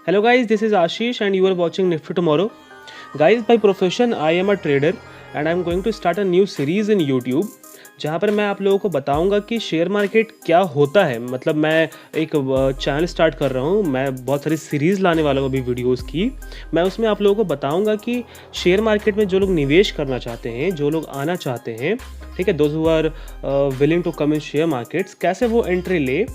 Hello guys, this is Ashish and you are watching Nifty Tomorrow. Guys, by profession I am a trader and I am going to start a new series in YouTube जहाँ पर मैं आप लोगों को बताऊंगा कि share market क्या होता है। मतलब मैं एक चैनल स्टार्ट कर रहा हूँ, मैं बहुत सारी सीरीज़ लाने वाला हूँ अभी वीडियोस की। मैं उसमें आप लोगों को बताऊंगा कि शेयर मार्केट में जो लोग निवेश करना चाहते हैं, जो लोग आना चाहते हैं, ठीक है, those who are willing to come in share markets, कैसे वो एंट्री ले।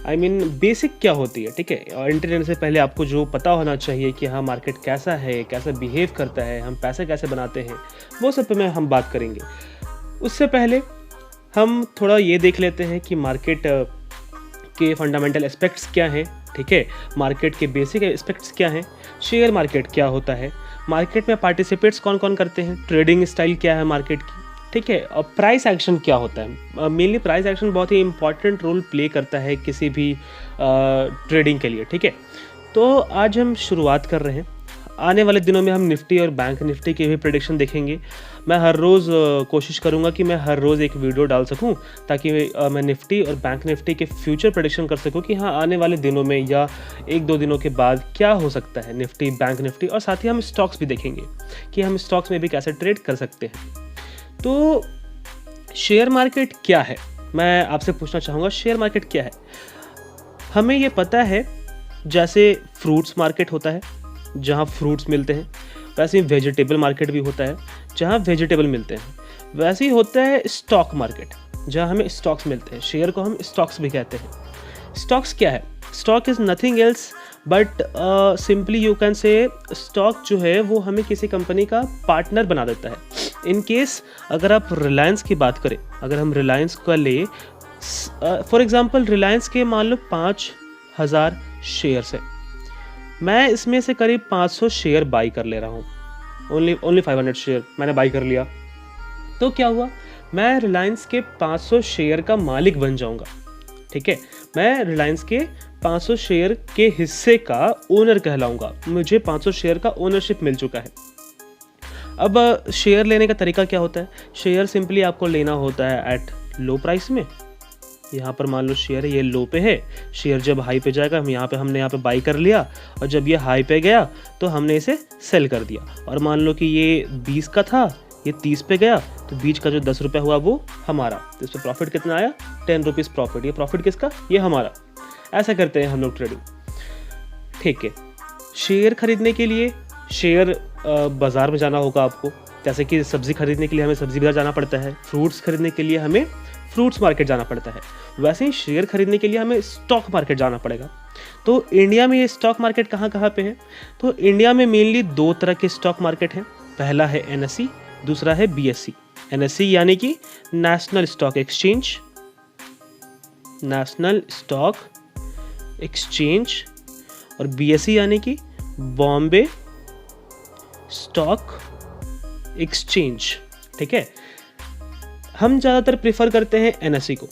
आई मीन बेसिक क्या होती है, ठीक है। और एंट्री लेने से पहले आपको जो पता होना चाहिए कि हाँ मार्केट कैसा है, कैसा बिहेव करता है, हम पैसे कैसे बनाते हैं, वो सब पे हम बात करेंगे। उससे पहले हम थोड़ा ये देख लेते हैं कि मार्केट के फंडामेंटल एस्पेक्ट्स क्या हैं, ठीक है, मार्केट के बेसिक एस्पेक्ट्स क्या हैं, शेयर मार्केट क्या होता है, मार्केट में पार्टिसिपेट्स कौन कौन करते हैं, ट्रेडिंग स्टाइल क्या है मार्केट की, ठीक है, और प्राइस एक्शन क्या होता है। मेनली प्राइस एक्शन बहुत ही इंपॉर्टेंट रोल प्ले करता है किसी भी ट्रेडिंग के लिए, ठीक है। तो आज हम शुरुआत कर रहे हैं। आने वाले दिनों में हम निफ्टी और बैंक निफ्टी के भी प्रेडिक्शन देखेंगे। मैं हर रोज़ कोशिश करूंगा कि मैं हर रोज़ एक वीडियो डाल सकूं ताकि मैं निफ्टी और बैंक निफ्टी के फ्यूचर प्रेडिक्शन कर सकूं कि हाँ आने वाले दिनों में या एक दो दिनों के बाद क्या हो सकता है निफ्टी बैंक निफ्टी। और साथ ही हम स्टॉक्स भी देखेंगे कि हम स्टॉक्स में भी कैसे ट्रेड कर सकते हैं। तो शेयर मार्केट क्या है, मैं आपसे पूछना चाहूँगा शेयर मार्केट क्या है। हमें ये पता है जैसे फ्रूट्स मार्केट होता है जहाँ फ्रूट्स मिलते हैं, वैसे ही वेजिटेबल मार्केट भी होता है जहाँ वेजिटेबल मिलते हैं। वैसे ही होता है स्टॉक मार्केट जहाँ हमें स्टॉक्स मिलते हैं, शेयर को हम स्टॉक्स भी कहते हैं। स्टॉक्स क्या है? Stock is nothing else but simply you can say stock जो है वो हमें किसी कंपनी का पार्टनर बना देता है। इन केस अगर आप रिलायंस की बात करें, अगर हम रिलायंस का ले फॉर एग्जांपल, रिलायंस के मान लो 5000 शेयर्स है, मैं इसमें से करीब 500 शेयर बाई कर ले रहा हूँ। ओनली 500 शेयर मैंने बाई कर लिया, तो क्या हुआ, मैं रिलायंस के 500 शेयर का मालिक बन जाऊँगा, ठीक है। मैं रिलायंस के 500 शेयर के हिस्से का ओनर कहलाऊँगा, मुझे 500 शेयर का ओनरशिप मिल चुका है। अब शेयर लेने का तरीका क्या होता है? शेयर सिंपली आपको लेना होता है एट लो प्राइस में। यहाँ पर मान लो शेयर है, ये लो पे है, शेयर जब हाई पे जाएगा हमने यहाँ पे बाई कर लिया, और जब ये हाई पे गया तो हमने इसे सेल कर दिया। और मान लो कि ये 20 का था, ये 30 पे गया, तो बीच का जो 10 रुपये हुआ वो हमारा, तो इस पर प्रॉफिट कितना आया? 10 रुपीज़ प्रॉफिट। ये प्रॉफिट किसका? ये हमारा। ऐसा करते हैं हम लोग ट्रेडिंग, ठीक है। शेयर खरीदने के लिए शेयर बाज़ार में जाना होगा आपको, जैसे कि सब्ज़ी खरीदने के लिए हमें सब्ज़ी बाज़ार जाना पड़ता है, फ्रूट्स खरीदने के लिए हमें फ्रूट्स मार्केट जाना पड़ता है, वैसे ही शेयर खरीदने के लिए हमें स्टॉक मार्केट जाना पड़ेगा। तो इंडिया में ये स्टॉक मार्केट कहाँ कहाँ पे है? तो इंडिया में मेनली 2 तरह के स्टॉक मार्केट हैं। पहला है NSE, दूसरा है BSE। NSE यानी कि national stock exchange, national stock exchange, और BSE यानी कि बॉम्बे स्टॉक एक्सचेंज, ठीक है। हम ज़्यादातर प्रेफर करते हैं NSE को।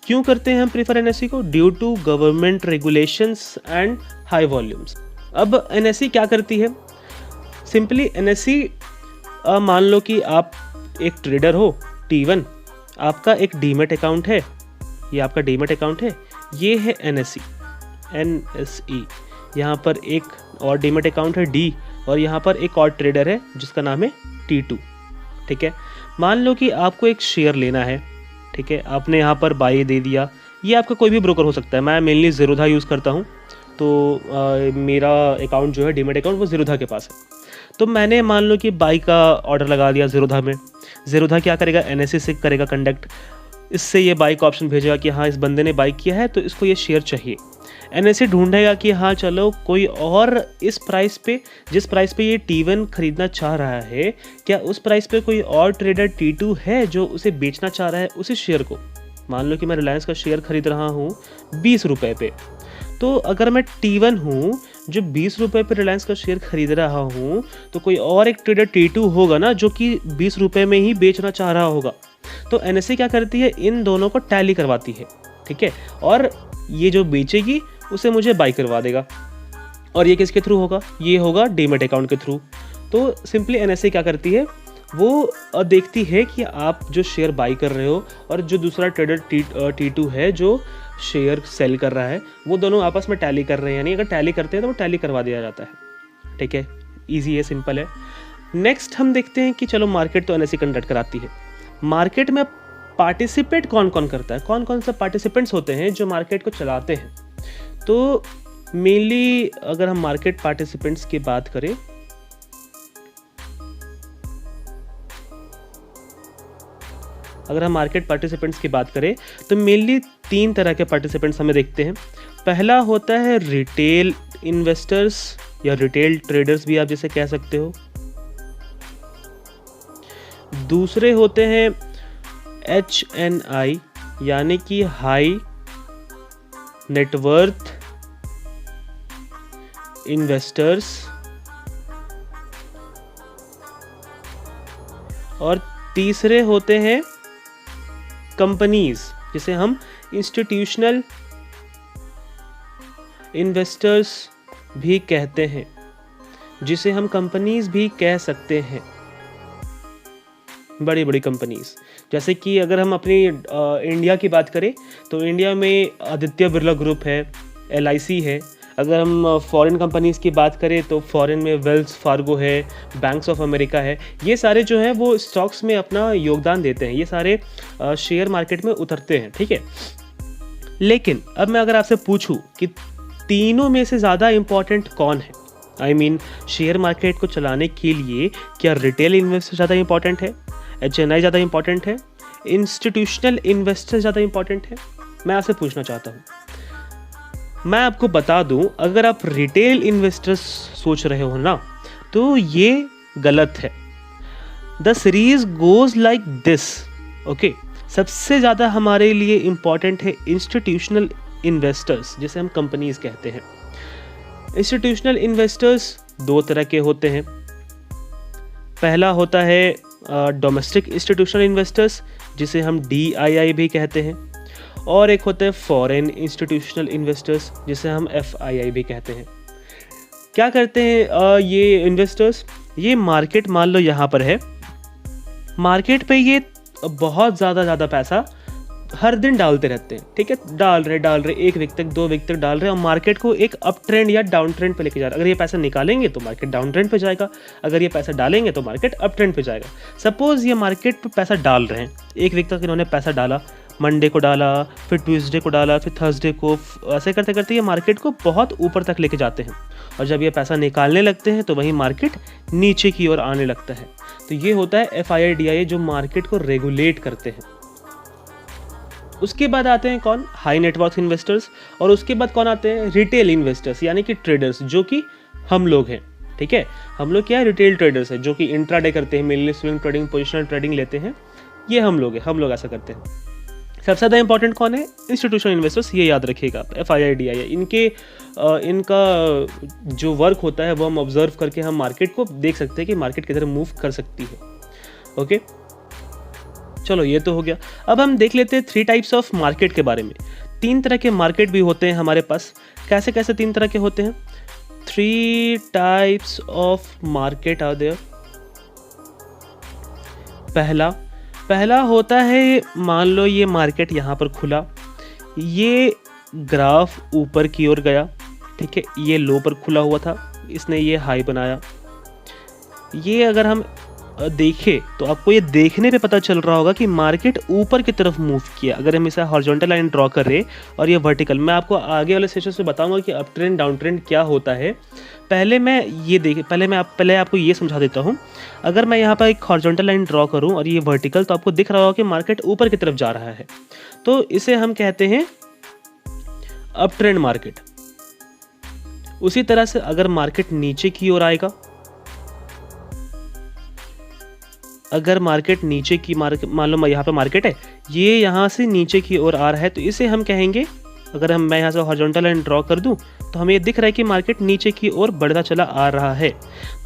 क्यों करते हैं हम प्रेफर NSE को? Due to government regulations and high volumes. अब NSE क्या करती है? सिंपली NSE मान लो कि आप एक ट्रेडर हो, T1, आपका एक डीमेट अकाउंट है, ये आपका डीमेट अकाउंट है, ये है NSE। यहाँ पर एक और डीमेट अकाउंट है D, और यहाँ पर एक और ट्रेडर है जिसका नाम है T2, ठीक है। मान लो कि आपको एक शेयर लेना है, ठीक है, आपने यहाँ पर बाई दे दिया। ये आपका कोई भी ब्रोकर हो सकता है, मैं मेनली ज़ीरोधा यूज़ करता हूँ, तो मेरा अकाउंट जो है डीमेट अकाउंट वो ज़ीरोधा के पास है। तो मैंने मान लो कि बाई का ऑर्डर लगा दिया ज़ीरोधा में। ज़ीरोधा क्या करेगा? NSE से करेगा कंडक्ट, इससे ये बाई का ऑप्शन भेजेगा कि हाँ इस बंदे ने बाई किया है तो इसको ये शेयर चाहिए। NSE ढूंढेगा कि हाँ चलो कोई और इस प्राइस पे, जिस प्राइस पे ये T1 खरीदना चाह रहा है, क्या उस प्राइस पे कोई और ट्रेडर T2 है जो उसे बेचना चाह रहा है उसी शेयर को। मान लो कि मैं रिलायंस का शेयर खरीद रहा हूँ 20 रुपये पे, तो अगर मैं T1 हूँ जो 20 रुपये पे रिलायंस का शेयर खरीद रहा हूँ, तो कोई और एक ट्रेडर T2 होगा ना जो कि 20 रुपये में ही बेचना चाह रहा होगा। तो NSE क्या करती है? इन दोनों को टैली करवाती है, ठीक है, और ये जो बेचेगी उसे मुझे बाई करवा देगा। और ये किसके थ्रू होगा? ये होगा डीमेट अकाउंट के थ्रू। तो सिंपली NSE क्या करती है? वो देखती है कि आप जो शेयर बाई कर रहे हो और जो दूसरा ट्रेडर T2 है जो शेयर सेल कर रहा है, वो दोनों आपस में टैली कर रहे हैं, यानी अगर टैली करते हैं तो वो टैली करवा दिया जाता है। ठीक है, ईजी है, सिंपल है। नेक्स्ट हम देखते हैं कि चलो मार्केट तो NSE कंडक्ट कराती है, मार्केट में पार्टिसिपेट कौन कौन करता है, कौन कौन सा पार्टिसिपेंट्स होते हैं जो मार्केट को चलाते हैं। तो मेनली अगर हम मार्केट पार्टिसिपेंट्स की बात करें, तो मेनली 3 तरह के पार्टिसिपेंट्स हमें देखते हैं। पहला होता है रिटेल इन्वेस्टर्स या रिटेल ट्रेडर्स भी आप जिसे कह सकते हो। दूसरे होते हैं HNI यानी कि हाई नेटवर्थ इन्वेस्टर्स, और तीसरे होते हैं कंपनीज जिसे हम इंस्टीट्यूशनल इन्वेस्टर्स भी कहते हैं, जिसे हम कंपनीज भी कह सकते हैं, बड़ी बड़ी कंपनीज। जैसे कि अगर हम अपनी इंडिया की बात करें तो इंडिया में आदित्य बिरला ग्रुप है, LIC है। अगर हम फॉरेन कंपनीज़ की बात करें तो फॉरेन में वेल्स फार्गो है, बैंक्स ऑफ अमेरिका है। ये सारे जो हैं वो स्टॉक्स में अपना योगदान देते हैं, ये सारे शेयर मार्केट में उतरते हैं। ठीक है, लेकिन अब मैं अगर आपसे पूछूं कि तीनों में से ज़्यादा इम्पॉर्टेंट कौन है, I mean, शेयर मार्केट को चलाने के लिए क्या रिटेल इन्वेस्टर ज़्यादा इम्पॉर्टेंट है, HNI ज़्यादा इम्पॉर्टेंट है, इंस्टीट्यूशनल इन्वेस्टर ज़्यादा इम्पॉर्टेंट है? मैं आपसे पूछना चाहता हूँ। मैं आपको बता दूं, अगर आप रिटेल इन्वेस्टर्स सोच रहे हो ना, तो ये गलत है। The series goes like this. Okay, सबसे ज़्यादा हमारे लिए इम्पॉर्टेंट है इंस्टीट्यूशनल इन्वेस्टर्स, जिसे हम कंपनीज कहते हैं। इंस्टीट्यूशनल इन्वेस्टर्स 2 तरह के होते हैं। पहला होता है डोमेस्टिक इंस्टीट्यूशनल इन्वेस्टर्स, जिसे हम DII भी कहते हैं, और एक होते हैं फॉरेन इंस्टीट्यूशनल इन्वेस्टर्स, जिसे हम FII भी कहते हैं। क्या करते हैं ये इन्वेस्टर्स? ये मार्केट मान लो यहाँ पर है, मार्केट पे ये बहुत ज़्यादा पैसा हर दिन डालते रहते हैं। ठीक है, डाल रहे 1 वीक तक 2 वीक तक डाल रहे हैं और मार्केट को एक अप ट्रेंड या डाउन ट्रेंड पे लेके जा रहे हैं। अगर ये पैसा निकालेंगे तो मार्केट डाउन ट्रेंड पे जाएगा, अगर ये पैसा डालेंगे तो मार्केट अप ट्रेंड पे जाएगा। सपोज ये मार्केट पे पैसा डाल रहे हैं, 1 वीक तक इन्होंने पैसा डाला, मंडे को डाला, फिर ट्यूसडे को डाला, फिर थर्सडे को, ऐसे करते करते ये मार्केट को बहुत ऊपर तक लेके जाते हैं। और जब ये पैसा निकालने लगते हैं तो वही मार्केट नीचे की ओर आने लगता है। तो ये होता है FII DII जो मार्केट को रेगुलेट करते हैं। उसके बाद आते हैं कौन? High net worth investors. और उसके बाद कौन आते हैं? रिटेल इन्वेस्टर्स यानी कि ट्रेडर्स, जो कि हम लोग हैं। ठीक है, हम लोग क्या है? रिटेल ट्रेडर्स है, जो कि इंट्राडे करते हैं, mainly swing trading, positional trading लेते हैं। ये हम लोग हैं, हम लोग ऐसा करते हैं। सबसे ज़्यादा इंपॉर्टेंट कौन है? Institutional investors. ये याद रखिएगा, FII DII। इनका जो वर्क होता है वो हम ऑब्जर्व करके हम मार्केट को देख सकते हैं कि मार्केट किधर मूव कर सकती है। ओके, चलो ये तो हो गया। अब हम देख लेते हैं 3 टाइप्स ऑफ मार्केट के बारे में। 3 तरह के मार्केट भी होते हैं हमारे पास। कैसे कैसे 3 तरह के होते हैं? 3 types of market are there. पहला होता है, मान लो ये मार्केट यहाँ पर खुला, ये ग्राफ ऊपर की ओर गया। ठीक है, ये लो पर खुला हुआ था, इसने ये हाई बनाया। ये अगर हम देखें तो आपको ये देखने पे पता चल रहा होगा कि मार्केट ऊपर की तरफ मूव किया। अगर हम इसे हॉरिजॉन्टल लाइन ड्रॉ कर रहे और ये वर्टिकल, मैं आपको आगे वाले सेशन में बताऊंगा कि अप ट्रेंड डाउन ट्रेंड क्या होता है। पहले आपको ये समझा देता हूँ। अगर मैं यहाँ पर एक हॉरिजॉन्टल लाइन ड्रॉ करूँ और ये वर्टिकल, तो आपको दिख रहा होगा कि मार्केट ऊपर की तरफ जा रहा है, तो इसे हम कहते हैं अप ट्रेंड मार्केट। उसी तरह से अगर मार्केट नीचे की ओर आएगा, अगर मार्केट नीचे की मान लो यहाँ पे मार्केट है, ये यहाँ से नीचे की ओर आ रहा है, तो इसे हम कहेंगे, अगर मैं यहाँ से हॉरिजॉन्टल लाइन ड्रॉ कर दूँ तो हमें ये दिख रहा है कि मार्केट नीचे की ओर बढ़ता चला आ रहा है,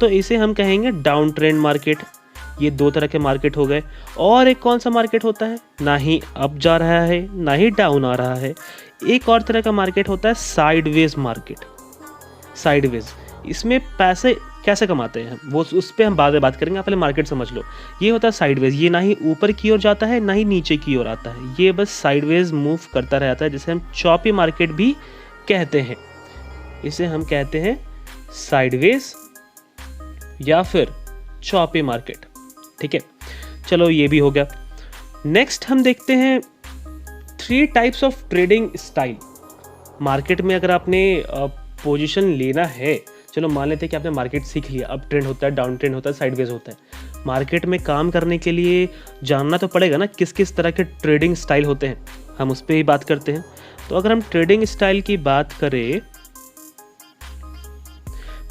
तो इसे हम कहेंगे डाउन ट्रेंड मार्केट। ये 2 तरह के मार्केट हो गए। और एक कौन सा मार्केट होता है? ना ही अप जा रहा है ना ही डाउन आ रहा है। एक और तरह का मार्केट होता है साइडवेज मार्केट। साइडवेज, इसमें पैसे कैसे कमाते हैं वो उस पर हम बाद में बात करेंगे। आप पहले मार्केट समझ लो। ये होता है साइडवेज, ये ना ही ऊपर की ओर जाता है ना ही नीचे की ओर आता है, ये बस साइडवेज मूव करता रहता है, जिसे हम चॉपी मार्केट भी कहते हैं। इसे हम कहते हैं साइडवेज या फिर चॉपी मार्केट। ठीक है, चलो ये भी हो गया। नेक्स्ट हम देखते हैं 3 types of trading style. Market में अगर आपने पोजीशन लेना है, चलो मान लेते हैं कि आपने मार्केट सीख लिया, अप ट्रेंड होता है, डाउन ट्रेंड होता है, साइडवेज होता है। मार्केट में काम करने के लिए जानना तो पड़ेगा ना किस किस तरह के ट्रेडिंग स्टाइल होते हैं, हम उस पर ही बात करते हैं। तो अगर हम ट्रेडिंग स्टाइल की बात करें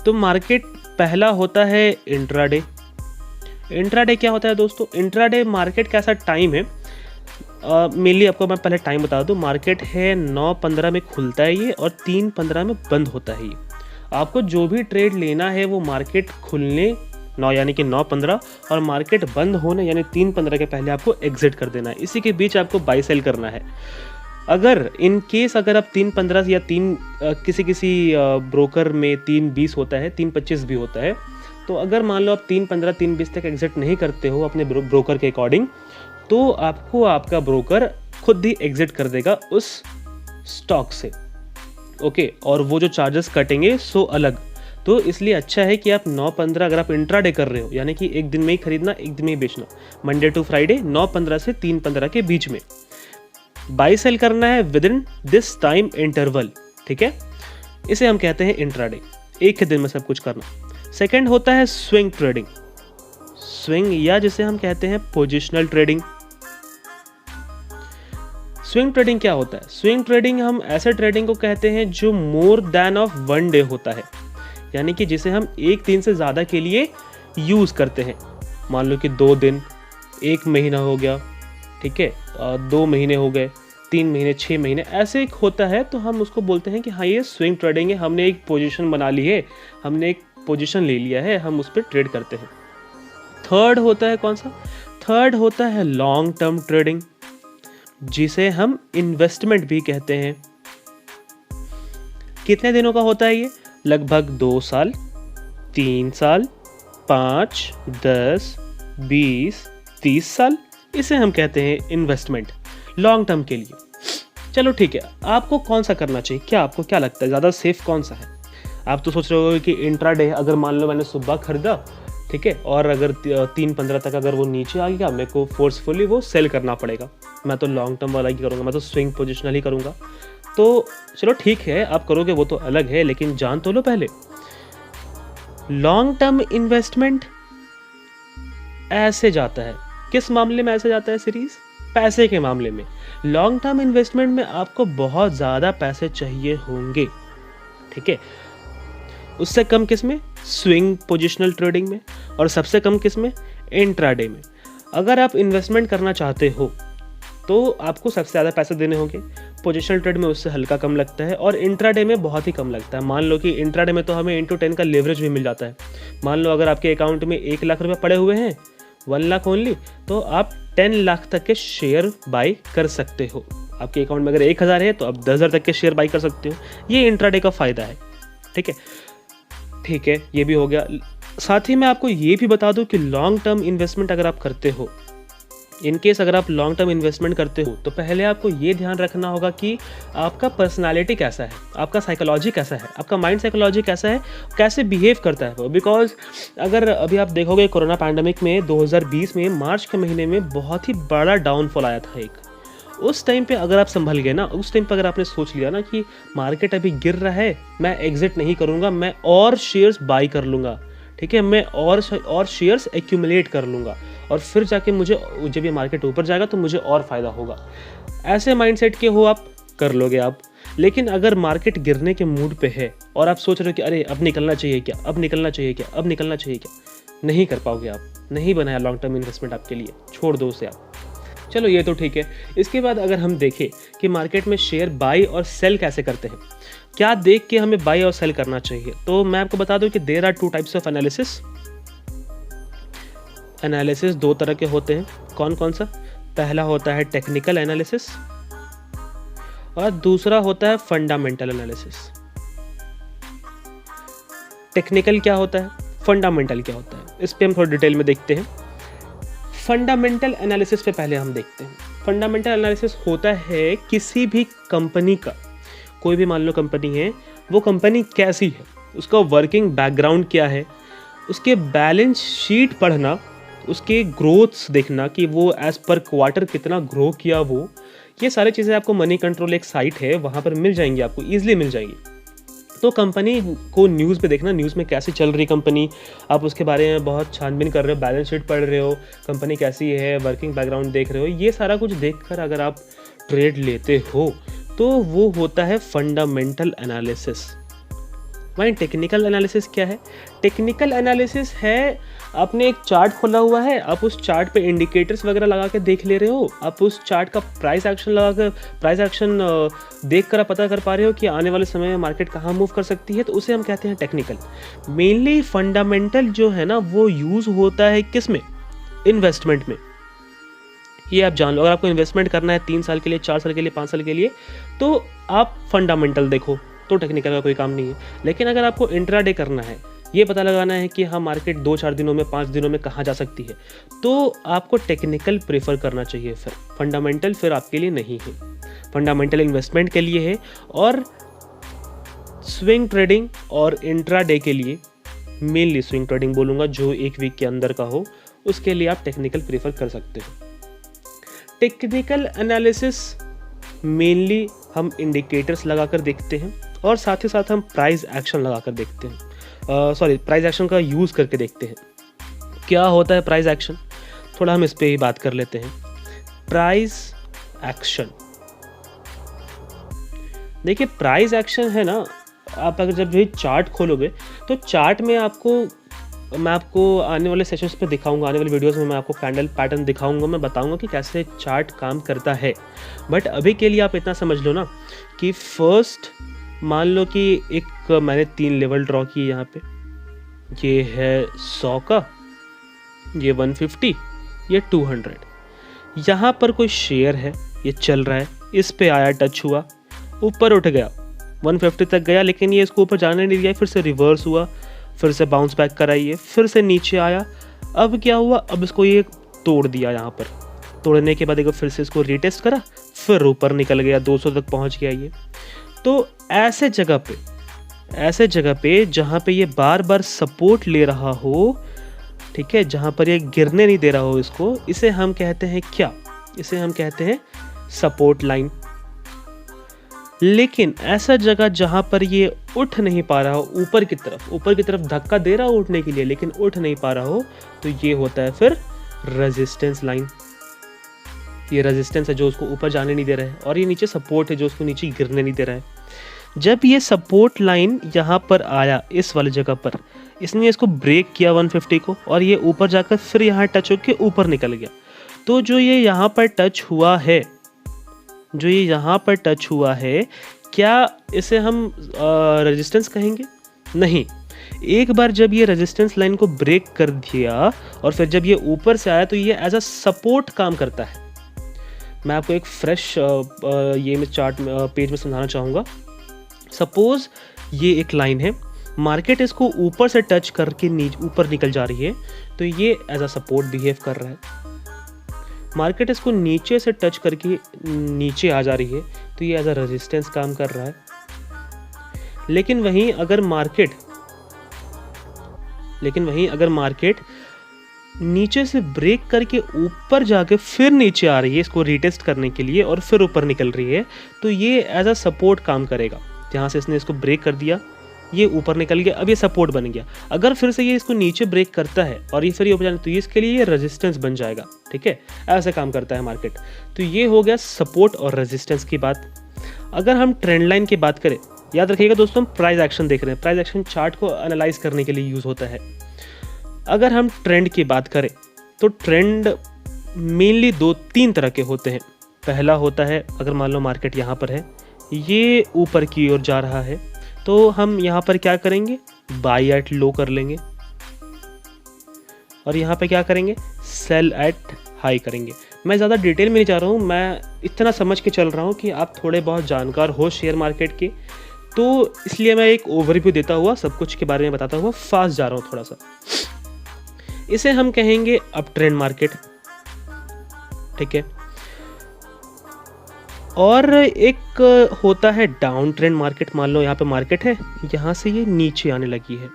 तो मार्केट पहला होता है इंट्राडे। इंट्राडे क्या होता है दोस्तों? इंट्राडे मार्केट का ऐसा टाइम है, मेनली आपको मैं पहले टाइम बता दूं, मार्केट है 9:15 में खुलता है ये और 3:15 में बंद होता है ये। आपको जो भी ट्रेड लेना है वो मार्केट खुलने 9 यानी कि 9:15 और मार्केट बंद होने यानी 3:15 के पहले आपको एग्जिट कर देना है। इसी के बीच आपको बाई सेल करना है। अगर इन केस अगर आप 3:15 या किसी ब्रोकर में 3:20 होता है, 3:25 भी होता है, तो अगर मान लो आप 3:15 3:20 तक एग्जिट नहीं करते हो अपने ब्रोकर के अकॉर्डिंग, तो आपको आपका ब्रोकर खुद ही एग्जिट कर देगा उस स्टॉक से। ओके, और वो जो चार्जेस कटेंगे सो अलग। तो इसलिए अच्छा है कि आप 9:15 अगर आप इंट्राडे कर रहे हो, यानी कि एक दिन में ही खरीदना एक दिन में ही बेचना, मंडे टू फ्राइडे 9:15 से 3:15 के बीच में बाई सेल करना है with in this time interval. ठीक है, इसे हम कहते हैं इंट्राडे, एक ही दिन में सब कुछ करना। सेकंड होता है स्विंग ट्रेडिंग। स्विंग या जिसे हम कहते हैं पोजिशनल ट्रेडिंग। स्विंग ट्रेडिंग क्या होता है? स्विंग ट्रेडिंग हम ऐसे ट्रेडिंग को कहते हैं जो मोर देन ऑफ 1 डे होता है, यानी कि जिसे हम एक दिन से ज़्यादा के लिए यूज़ करते हैं। मान लो कि 2 दिन, 1 महीना हो गया, ठीक है, 2 महीने हो गए, 3 महीने, 6 महीने, ऐसे एक होता है, तो हम उसको बोलते हैं कि हाँ ये स्विंग ट्रेडिंग है। हमने एक पोजीशन बना ली है, हमने एक पोजीशन ले लिया है, हम उस पर ट्रेड करते हैं। थर्ड होता है कौन सा? थर्ड होता है लॉन्ग टर्म ट्रेडिंग, जिसे हम इन्वेस्टमेंट भी कहते हैं। कितने दिनों का होता है ये? लगभग 2 साल, 3 साल, 5, 10, 20, 30 साल, इसे हम कहते हैं इन्वेस्टमेंट लॉन्ग टर्म के लिए। चलो ठीक है, आपको कौन सा करना चाहिए? आपको क्या लगता है ज़्यादा सेफ कौन सा है? आप तो सोच रहे हो कि इंट्राडे, अगर मान लो मैंने सुबह खरीदा, ठीक है, और अगर 3:15 तक अगर वो नीचे आ गया, मेरे को फोर्सफुली वो सेल करना पड़ेगा। मैं तो लॉन्ग टर्म वाला ही करूँगा, मैं तो स्विंग पोजिशनल ही करूँगा। तो चलो ठीक है, आप करोगे वो तो अलग है, लेकिन जान तो लो पहले, लॉन्ग टर्म इन्वेस्टमेंट ऐसे जाता है। किस मामले में ऐसे जाता है सीरीज? पैसे के मामले में। लॉन्ग टर्म इन्वेस्टमेंट में आपको बहुत ज़्यादा पैसे चाहिए होंगे, ठीक है। उससे कम किस में? स्विंग पोजिशनल ट्रेडिंग में, और सबसे कम किस में? इंट्राडे में। अगर आप इन्वेस्टमेंट करना चाहते हो तो आपको सबसे ज़्यादा पैसे देने होंगे। पोजिशनल ट्रेड में उससे हल्का कम लगता है और इंट्राडे में बहुत ही कम लगता है। मान लो कि इंट्राडे में तो हमें इंटू 10 का लेवरेज भी मिल जाता है। मान लो अगर आपके अकाउंट में 1 लाख रुपए पड़े हुए हैं, 1 लाख ओनली, तो आप 10 लाख तक के शेयर बाई कर सकते हो। आपके अकाउंट में अगर 1000 है तो आप 10,000 तक के शेयर बाई कर सकते हो। ये इंट्राडे का फ़ायदा है, ठीक है। ठीक है, ये भी हो गया। साथ ही मैं आपको ये भी बता दूं कि लॉन्ग टर्म इन्वेस्टमेंट अगर आप करते हो, इन केस अगर आप लॉन्ग टर्म इन्वेस्टमेंट करते हो, तो पहले आपको ये ध्यान रखना होगा कि आपका पर्सनालिटी कैसा है, आपका साइकोलॉजी कैसा है, आपका माइंड साइकोलॉजी कैसा है, कैसे बिहेव करता है वो। बिकॉज अगर अभी आप देखोगे कोरोना पैंडमिक में 2020 में मार्च के महीने में बहुत ही बड़ा डाउनफॉल आया था एक। उस टाइम पे अगर आप संभल गए ना, उस टाइम पे अगर आपने सोच लिया ना कि मार्केट अभी गिर रहा है, मैं एग्जिट नहीं करूँगा, मैं और शेयर्स बाई कर लूँगा, ठीक है, मैं और शेयर्स एक्यूमुलेट कर लूँगा और फिर जाके मुझे जब ये मार्केट ऊपर जाएगा तो मुझे और फ़ायदा होगा, ऐसे माइंडसेट के हो आप, कर लोगे आप। लेकिन अगर मार्केट गिरने के मूड पे है और आप सोच रहे हो कि अरे अब निकलना चाहिए क्या, अब निकलना चाहिए क्या, अब निकलना चाहिए क्या, नहीं कर पाओगे आप। नहीं बनाया लॉन्ग टर्म इन्वेस्टमेंट आपके लिए, छोड़ दो उसे आप। चलो ये तो ठीक है। इसके बाद अगर हम देखें कि मार्केट में शेयर बाई और सेल कैसे करते हैं, क्या देख के हमें बाई और सेल करना चाहिए, तो मैं आपको बता दूं कि there are 2 types of analysis. Analysis 2 तरह के होते हैं। कौन कौन सा? पहला होता है टेक्निकल एनालिसिस और दूसरा होता है फंडामेंटल एनालिसिस। टेक्निकल क्या होता है? फंडामेंटल क्या होता है, इस पर हम थोड़ा डिटेल में देखते हैं। फंडामेंटल एनालिसिस पे पहले हम देखते हैं। फंडामेंटल एनालिसिस होता है किसी भी कंपनी का, कोई भी मान लो कंपनी है, वो कंपनी कैसी है, उसका वर्किंग बैकग्राउंड क्या है, उसके बैलेंस शीट पढ़ना, उसके ग्रोथ्स देखना कि वो एज पर क्वार्टर कितना ग्रो किया, वो ये सारी चीज़ें आपको मनी कंट्रोल एक साइट है वहाँ पर मिल जाएंगी, आपको ईजिली मिल जाएंगी। तो कंपनी को न्यूज़ पे देखना, न्यूज़ में कैसी चल रही कंपनी, आप उसके बारे में बहुत छानबीन कर रहे हो, बैलेंस शीट पढ़ रहे हो, कंपनी कैसी है, वर्किंग बैकग्राउंड देख रहे हो, ये सारा कुछ देखकर अगर आप ट्रेड लेते हो तो वो होता है फंडामेंटल एनालिसिस। वहीं टेक्निकल एनालिसिस क्या है? टेक्निकल एनालिसिस है आपने एक चार्ट खोला हुआ है, आप उस चार्ट पे इंडिकेटर्स वगैरह लगा के देख ले रहे हो, आप उस चार्ट का प्राइस एक्शन देख कर आप पता कर पा रहे हो कि आने वाले समय में मार्केट कहाँ मूव कर सकती है, तो उसे हम कहते हैं टेक्निकल। मेनली फंडामेंटल जो है ना वो यूज़ होता है किस में? इन्वेस्टमेंट में। ये आप जान लो, अगर आपको इन्वेस्टमेंट करना है 3 साल के लिए, 4 साल के लिए, 5 साल के लिए, तो आप फंडामेंटल देखो, तो टेक्निकल का कोई काम नहीं है। लेकिन अगर आपको इंट्राडे करना है, ये पता लगाना है कि हाँ मार्केट 2-4 दिनों में, 5 दिनों में कहाँ जा सकती है, तो आपको टेक्निकल प्रेफर करना चाहिए। फिर फंडामेंटल फिर आपके लिए नहीं है, फंडामेंटल इन्वेस्टमेंट के लिए है, और स्विंग ट्रेडिंग और इंट्राडे के लिए, मेनली स्विंग ट्रेडिंग बोलूँगा जो 1 वीक के अंदर का हो, उसके लिए आप टेक्निकल प्रेफर कर सकते हो। टेक्निकल एनालिसिस मेनली हम इंडिकेटर्स लगाकर देखते हैं और साथ ही साथ हम प्राइस एक्शन लगाकर देखते हैं, प्राइस एक्शन का यूज़ करके देखते हैं। क्या होता है प्राइस एक्शन, थोड़ा हम इस पे ही बात कर लेते हैं। प्राइस एक्शन, देखिए प्राइस एक्शन है ना, आप अगर जब भी चार्ट खोलोगे तो चार्ट में मैं आपको आने वाले सेशंस पे दिखाऊंगा, आने वाले वीडियोस में मैं आपको कैंडल पैटर्न दिखाऊंगा, मैं बताऊंगा कि कैसे चार्ट काम करता है। बट अभी के लिए आप इतना समझ लो ना कि फर्स्ट मान लो कि एक मैंने 3 लेवल ड्रॉ किए यहाँ पे, ये है 100 का, ये 150, ये 200। यहाँ पर कोई शेयर है, ये चल रहा है, इस पे आया, टच हुआ, ऊपर उठ गया, 150 तक गया, लेकिन ये इसको ऊपर जाने नहीं दिया, फिर से रिवर्स हुआ, फिर से बाउंस बैक कराइए, फिर से नीचे आया। अब क्या हुआ, अब इसको ये तोड़ दिया, यहाँ पर तोड़ने के बाद एक फिर से इसको रीटेस्ट करा, फिर ऊपर निकल गया, 200 तक पहुँच गया ये। तो ऐसे जगह पे जहाँ पे ये बार बार सपोर्ट ले रहा हो, ठीक है, जहाँ पर ये गिरने नहीं दे रहा हो इसको, इसे हम कहते हैं क्या? इसे हम कहते हैं सपोर्ट लाइन। लेकिन ऐसा जगह जहाँ पर ये उठ नहीं पा रहा हो, ऊपर की तरफ धक्का दे रहा हो उठने के लिए, लेकिन उठ नहीं पा रहा हो, तो ये होता है फिर रेजिस्टेंस लाइन। ये रेजिस्टेंस है जो उसको ऊपर जाने नहीं दे रहा है, और ये नीचे सपोर्ट है जो उसको नीचे गिरने नहीं दे रहा है। जब ये सपोर्ट लाइन यहाँ पर आया, इस वाली जगह पर, इसने इसको ब्रेक किया 150 को, और ये ऊपर जाकर फिर यहाँ टच होकर ऊपर निकल गया। तो जो ये यहाँ पर टच हुआ है, क्या इसे हम रेजिस्टेंस कहेंगे? नहीं। एक बार जब ये रेजिस्टेंस लाइन को ब्रेक कर दिया और फिर जब ये ऊपर से आया, तो ये एज अ सपोर्ट काम करता है। मैं आपको एक फ्रेश ये मैं चार्ट पेज में समझाना चाहूँगा। सपोज ये एक लाइन है, मार्केट इसको ऊपर से टच करके ऊपर निकल जा रही है, तो ये एज अ सपोर्ट बिहेव कर रहा है। मार्केट इसको नीचे से टच करके नीचे आ जा रही है, तो ये एज अ रेजिस्टेंस काम कर रहा है। लेकिन वहीं अगर मार्केट नीचे से ब्रेक करके ऊपर जाके फिर नीचे आ रही है इसको रीटेस्ट करने के लिए, और फिर ऊपर निकल रही है, तो ये एज अ सपोर्ट काम करेगा। जहाँ से इसने इसको ब्रेक कर दिया, ये ऊपर निकल गया, अब ये सपोर्ट बन गया। अगर फिर से ये इसको नीचे ब्रेक करता है और ये फिर ये ऊपर जाने, तो ये इसके लिए ये रेजिस्टेंस बन जाएगा। ठीक है, ऐसे काम करता है मार्केट। तो ये हो गया सपोर्ट और रेजिस्टेंस की बात। अगर हम ट्रेंड लाइन की बात करें, याद रखिएगा दोस्तों, हम प्राइस एक्शन देख रहे हैं। प्राइस एक्शन चार्ट को एनालाइज करने के लिए यूज़ होता है। अगर हम ट्रेंड की बात करें तो ट्रेंड मेनली 2-3 तरह के होते हैं। पहला होता है, अगर मान लो मार्केट यहाँ पर है, ये ऊपर की ओर जा रहा है, तो हम यहाँ पर क्या करेंगे, बाई एट लो कर लेंगे, और यहाँ पे क्या करेंगे, सेल एट हाई करेंगे। मैं ज़्यादा डिटेल में नहीं जा रहा हूँ, मैं इतना समझ के चल रहा हूँ कि आप थोड़े बहुत जानकार हो शेयर मार्केट के। तो इसलिए मैं एक ओवरव्यू देता हुआ सब कुछ के बारे में बताता हुआ फास्ट जा रहा हूँ थोड़ा सा। इसे हम कहेंगे अप ट्रेंड मार्केट, ठीक है। और एक होता है डाउन ट्रेंड मार्केट। मान लो यहाँ पे मार्केट है, यहाँ से ये नीचे आने लगी है।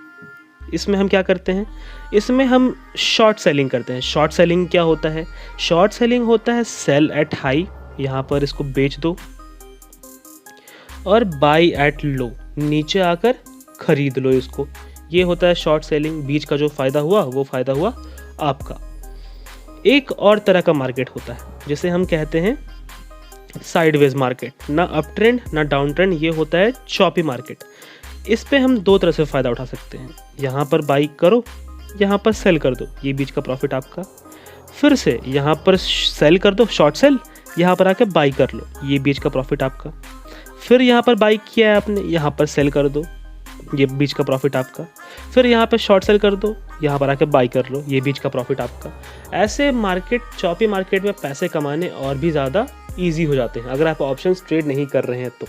इसमें हम क्या करते हैं, इसमें हम शॉर्ट सेलिंग करते हैं। शॉर्ट सेलिंग क्या होता है, शॉर्ट सेलिंग होता है सेल एट हाई, यहाँ पर इसको बेच दो, और बाई एट लो, नीचे आकर खरीद लो इसको। ये होता है शॉर्ट सेलिंग। बीच का जो फ़ायदा हुआ वो फ़ायदा हुआ आपका। एक और तरह का मार्केट होता है जिसे हम कहते हैं साइडवेज मार्केट। ना अप ट्रेंड ना डाउन ट्रेंड, ये होता है चॉपी मार्केट। इस पे हम दो तरह से फ़ायदा उठा सकते हैं। यहाँ पर बाई करो, यहाँ पर सेल कर दो, ये बीच का प्रॉफिट आपका। फिर से यहाँ पर सेल कर दो, शॉर्ट सेल, यहाँ पर आके बाई कर लो, ये बीच का प्रॉफिट आपका। फिर यहाँ पर बाई किया है आपने, यहाँ पर सेल कर दो, ये बीच का प्रॉफिट आपका। फिर यहाँ पे शॉर्ट सेल कर दो, यहाँ पर आके बाई कर लो, ये बीच का प्रॉफिट आपका। ऐसे मार्केट, चॉपी मार्केट में पैसे कमाने और भी ज़्यादा ईजी हो जाते हैं अगर आप ऑप्शंस ट्रेड नहीं कर रहे हैं तो।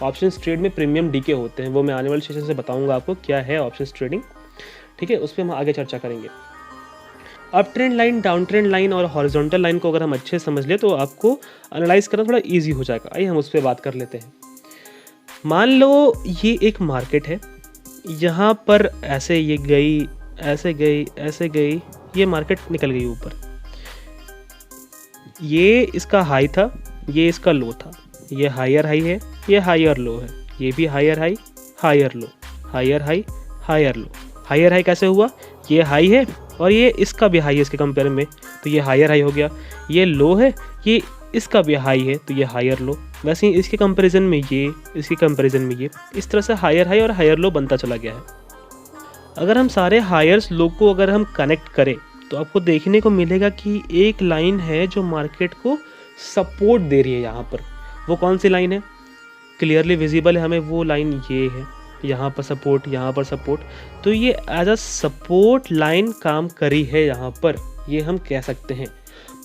ऑप्शंस ट्रेड में प्रीमियम डीके होते हैं, वो मैं आने वाले सेशन से बताऊंगा आपको क्या है ऑप्शंस ट्रेडिंग, ठीक है। उस पर हम आगे चर्चा करेंगे। Up trend line, down trend line और हॉरिजॉन्टल लाइन को अगर हम अच्छे से समझ ले तो आपको एनालाइज करना थोड़ा ईजी हो जाएगा। आइए हम उस पर बात कर लेते हैं। मान लो ये एक मार्केट है, यहाँ पर ऐसे ये गई, ऐसे गई, ऐसे गई, ये मार्केट निकल गई ऊपर। ये इसका हाई था, ये इसका लो था, ये हायर हाई है, ये हायर लो है, ये भी higher high, higher low, higher high, higher low. Higher high कैसे हुआ, ये हाई है और ये इसका भी हाई है इसके कंपेयर में, तो ये हायर हाई हो गया। ये लो है, ये इसका भी हाई है, तो ये हायर लो। वैसे ही इसके कंपैरिजन में ये, इसके कंपैरिजन में ये, इस तरह से हायर हाई और हायर लो बनता चला गया है। अगर हम सारे हायर्स लो को अगर हम कनेक्ट करें तो आपको देखने को मिलेगा कि एक लाइन है जो मार्केट को सपोर्ट दे रही है यहाँ पर। वो कौन सी लाइन है, क्लियरली विजिबल है हमें, वो लाइन ये है, यहाँ पर सपोर्ट, यहाँ पर सपोर्ट। तो ये एज अ सपोर्ट लाइन काम करी है यहाँ पर, ये हम कह सकते हैं।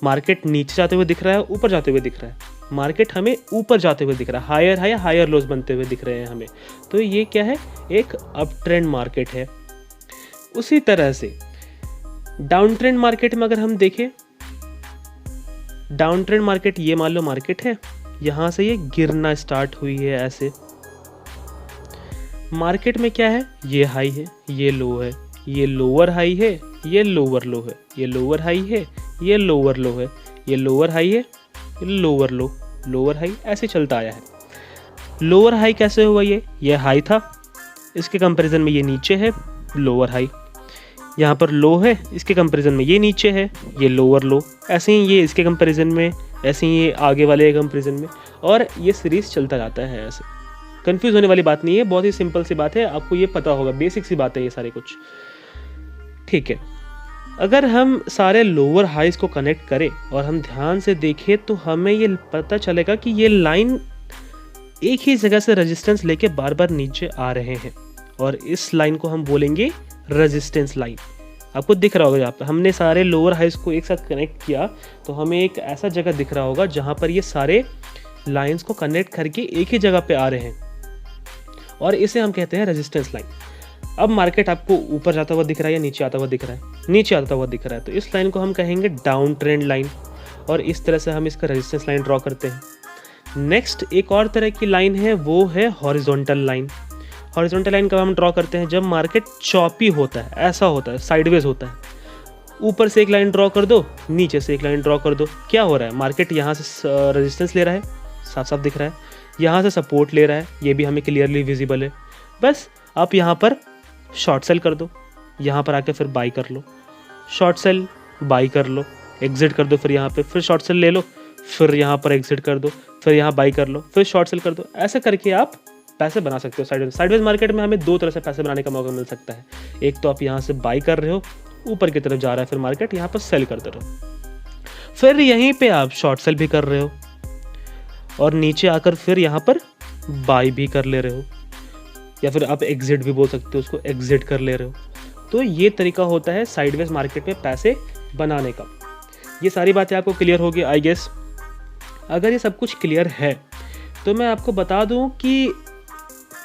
मार्केट नीचे जाते हुए दिख रहा है, ऊपर जाते हुए दिख रहा है, मार्केट हमें ऊपर जाते हुए दिख रहा है, हायर हाई हायर लोज बनते हुए दिख रहे हैं हमें, तो ये क्या है, एक अप ट्रेंड मार्केट है। उसी तरह से डाउन ट्रेंड मार्केट में अगर हम देखें, डाउन ट्रेंड मार्केट, ये मान लो मार्केट है, यहाँ से ये गिरना स्टार्ट हुई है ऐसे। मार्केट में क्या है, ये हाई है, ये लो है, ये लोअर हाई है, ये लोअर लो है, ये लोअर हाई है, ये लोअर लो है, ये लोअर हाई है, ये लोअर लो, लोअर हाई, ऐसे चलता आया है। लोअर हाई कैसे हुआ, ये हाई था, इसके कंपैरिजन में ये नीचे है, लोअर हाई। यहाँ पर लो है, इसके कंपैरिजन में ये नीचे है, ये लोअर लो। ऐसे ही ये इसके कंपैरिजन में, ऐसे ही ये आगे वाले के कंपैरिजन में, और ये सीरीज चलता जाता है ऐसे। कंफ्यूज होने वाली बात नहीं है, बहुत ही सिंपल सी बात है, आपको ये पता होगा, बेसिक सी बात है ये सारे कुछ, ठीक है। अगर हम सारे लोअर हाइज को कनेक्ट करें और हम ध्यान से देखें तो हमें ये पता चलेगा कि ये लाइन एक ही जगह से रेजिस्टेंस लेके बार बार नीचे आ रहे हैं, और इस लाइन को हम बोलेंगे रेजिस्टेंस लाइन। आपको दिख रहा होगा, यहाँ पर हमने सारे लोअर हाइज को एक साथ कनेक्ट किया तो हमें एक ऐसा जगह दिख रहा होगा जहाँ पर ये सारे लाइंस को कनेक्ट करके एक ही जगह पे आ रहे हैं, और इसे हम कहते हैं रेजिस्टेंस लाइन। अब मार्केट आपको ऊपर जाता हुआ दिख रहा है या नीचे आता हुआ दिख रहा है, नीचे आता हुआ दिख रहा है, तो इस लाइन को हम कहेंगे डाउन ट्रेंड लाइन, और इस तरह से हम इसका रेजिस्टेंस लाइन ड्रॉ करते हैं। नेक्स्ट एक और तरह की लाइन है, वो है हॉरिजॉन्टल लाइन। हॉरिजॉन्टल लाइन कब हम ड्रॉ करते हैं, जब मार्केट चॉपी होता है, ऐसा होता है, साइडवेज होता है। ऊपर से एक लाइन ड्रॉ कर दो, नीचे से एक लाइन ड्रॉ कर दो, क्या हो रहा है, मार्केट यहाँ से रेजिस्टेंस ले रहा है, साफ साफ दिख रहा है, यहाँ से सपोर्ट ले रहा है, ये भी हमें क्लियरली विजिबल है। बस आप यहाँ पर शॉर्ट सेल कर दो, यहाँ पर आके फिर बाई कर लो, शॉर्ट सेल बाई कर लो, एग्जिट कर दो, फिर यहाँ पे फिर शॉर्ट सेल ले लो, फिर यहाँ पर एग्जिट कर दो, फिर यहाँ बाई कर लो, फिर शॉर्ट सेल कर दो। ऐसे करके आप पैसे बना सकते हो। साइडवेज मार्केट में हमें दो तरह से पैसे बनाने का मौका मिल सकता है। एक तो आप यहाँ से बाई कर रहे हो, ऊपर की तरफ जा रहा है फिर मार्केट, यहाँ पर सेल करते रहो, फिर यहीं पे आप शॉर्ट सेल भी कर रहे हो, और नीचे आकर फिर यहाँ पर बाई भी कर ले रहे हो, या फिर आप एग्जिट भी बोल सकते हो, उसको एग्जिट कर ले रहे हो। तो ये तरीका होता है साइडवेज मार्केट में पैसे बनाने का। ये सारी बातें आपको क्लियर होगी आई गेस। अगर ये सब कुछ क्लियर है तो मैं आपको बता दूं कि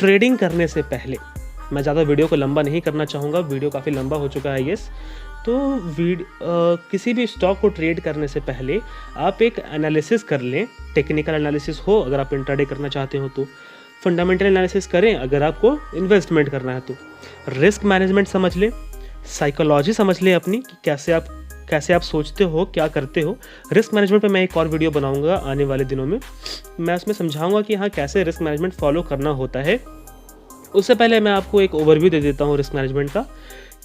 ट्रेडिंग करने से पहले, मैं ज़्यादा वीडियो को लंबा नहीं करना चाहूँगा, वीडियो काफ़ी लंबा हो चुका है यस। तो किसी भी स्टॉक को ट्रेड करने से पहले आप एक एनालिसिस कर लें। टेक्निकल एनालिसिस हो अगर आप इंट्राडे करना चाहते हो तो, फंडामेंटल एनालिसिस करें अगर आपको इन्वेस्टमेंट करना है तो, रिस्क मैनेजमेंट समझ लें, साइकोलॉजी समझ लें अपनी कि कैसे आप सोचते हो, क्या करते हो। रिस्क मैनेजमेंट पे मैं एक और वीडियो बनाऊंगा आने वाले दिनों में, मैं उसमें समझाऊंगा कि हाँ कैसे रिस्क मैनेजमेंट फॉलो करना होता है। उससे पहले मैं आपको एक ओवरव्यू दे देता हूँ रिस्क मैनेजमेंट का,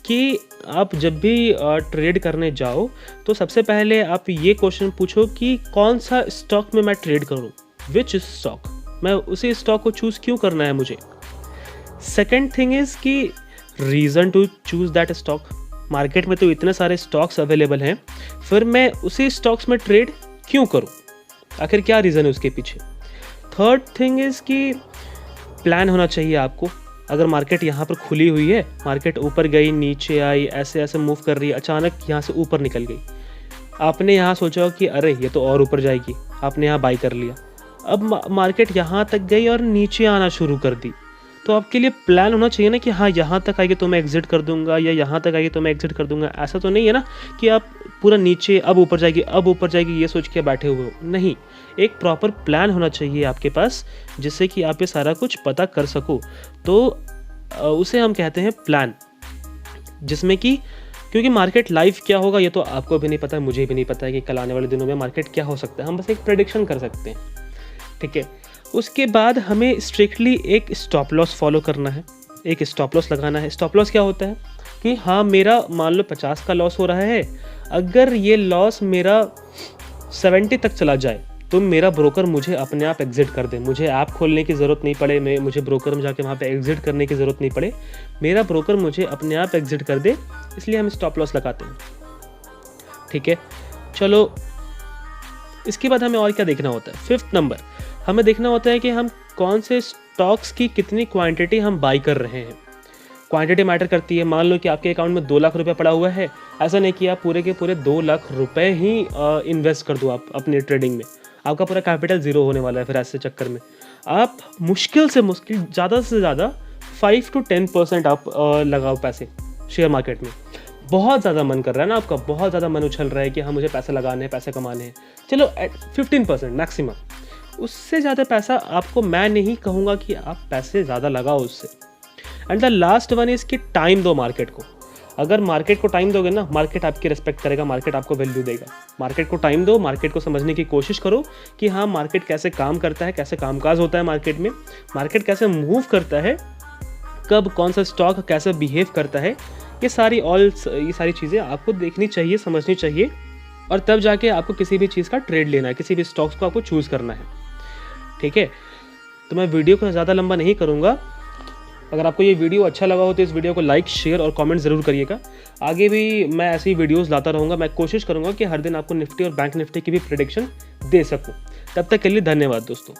कि आप जब भी ट्रेड करने जाओ तो सबसे पहले आप ये क्वेश्चन पूछो कि कौन सा स्टॉक में मैं ट्रेड करूँ, विच स्टॉक, मैं उसी स्टॉक को चूज़ क्यों करना है मुझे। सेकेंड थिंग इज़ कि reason to choose that stock. Market में तो इतने सारे स्टॉक्स अवेलेबल हैं, फिर मैं उसी स्टॉक्स में ट्रेड क्यों करूँ, आखिर क्या रीज़न है उसके पीछे। थर्ड थिंग इज़ कि प्लान होना चाहिए आपको। अगर मार्केट यहाँ पर खुली हुई है, मार्केट ऊपर गई, नीचे आई, ऐसे ऐसे मूव कर रही है, अचानक यहाँ से ऊपर निकल गई, आपने यहाँ सोचा कि अरे ये तो और ऊपर जाएगी, आपने यहाँ बाई कर लिया। अब मार्केट यहाँ तक गई और नीचे आना शुरू कर दी, तो आपके लिए प्लान होना चाहिए ना कि हाँ यहाँ तक आएगी तो मैं एग्जिट कर दूंगा, या यहाँ तक आएगी तो मैं एग्जिट कर दूंगा। ऐसा तो नहीं है ना कि आप पूरा नीचे अब ऊपर जाएगी ये सोच के बैठे हुए हो, नहीं। एक प्रॉपर प्लान होना चाहिए आपके पास जिससे कि आप ये सारा कुछ पता कर सको। तो उसे हम कहते हैं प्लान, जिसमें कि क्योंकि मार्केट लाइव क्या होगा ये तो आपको भी नहीं पता, मुझे भी नहीं पता है कि कल आने वाले दिनों में मार्केट क्या हो सकता है, हम बस एक प्रेडिक्शन कर सकते हैं, ठीक है। उसके बाद हमें स्ट्रिक्टली एक स्टॉप लॉस फॉलो करना है, एक स्टॉप लॉस लगाना है। स्टॉप लॉस क्या होता है कि हाँ मेरा मान लो 50 का लॉस हो रहा है, अगर ये लॉस मेरा 70 तक चला जाए तो मेरा ब्रोकर मुझे अपने आप एग्जिट कर दे, मुझे ऐप खोलने की ज़रूरत नहीं पड़े, मुझे ब्रोकर में जाके वहाँ पे एग्जिट करने की ज़रूरत नहीं पड़े, मेरा ब्रोकर मुझे अपने आप एग्जिट कर दे, इसलिए हम स्टॉप लॉस लगाते हैं, ठीक है। चलो इसके बाद हमें और क्या देखना होता है। फिफ्थ नंबर, हमें देखना होता है कि हम कौन से स्टॉक्स की कितनी क्वांटिटी हम बाई कर रहे हैं। क्वांटिटी मैटर करती है। मान लो कि आपके अकाउंट में 2 लाख रुपए पड़ा हुआ है, ऐसा नहीं कि आप पूरे के पूरे 2 लाख रुपए ही इन्वेस्ट कर दो आप अपनी ट्रेडिंग में, आपका पूरा कैपिटल ज़ीरो होने वाला है। फिर ऐसे चक्कर में आप मुश्किल से ज़्यादा से ज़्यादा 5 to 10% आप लगाओ पैसे शेयर मार्केट में। बहुत ज़्यादा मन कर रहा है ना आपका, बहुत ज़्यादा मन उछल रहा है कि हाँ मुझे पैसे लगाने हैं, पैसे कमाने हैं, चलो 15% मैक्सिमम, उससे ज़्यादा पैसा आपको मैं नहीं कहूँगा कि आप पैसे ज़्यादा लगाओ उससे। And the last one is कि टाइम दो मार्केट को। अगर मार्केट को टाइम दोगे ना, मार्केट आपकी रिस्पेक्ट करेगा, मार्केट आपको वैल्यू देगा। मार्केट को टाइम दो, मार्केट को समझने की कोशिश करो कि हाँ मार्केट कैसे काम करता है, कैसे कामकाज होता है मार्केट में, मार्केट कैसे मूव करता है, कब कौन सा स्टॉक कैसे बिहेव करता है, ये सारी चीज़ें आपको देखनी चाहिए, समझनी चाहिए, और तब जाके आपको किसी भी चीज़ का ट्रेड लेना है, किसी भी स्टॉक्स को आपको चूज़ करना है, ठीक है। तो मैं वीडियो को ज़्यादा लंबा नहीं करूँगा। अगर आपको ये वीडियो अच्छा लगा हो तो इस वीडियो को लाइक, शेयर और कमेंट ज़रूर करिएगा। आगे भी मैं ऐसी वीडियोस लाता रहूँगा। मैं कोशिश करूँगा कि हर दिन आपको निफ्टी और बैंक निफ्टी की भी प्रेडिक्शन दे सकूँ। तब तक के लिए धन्यवाद दोस्तों।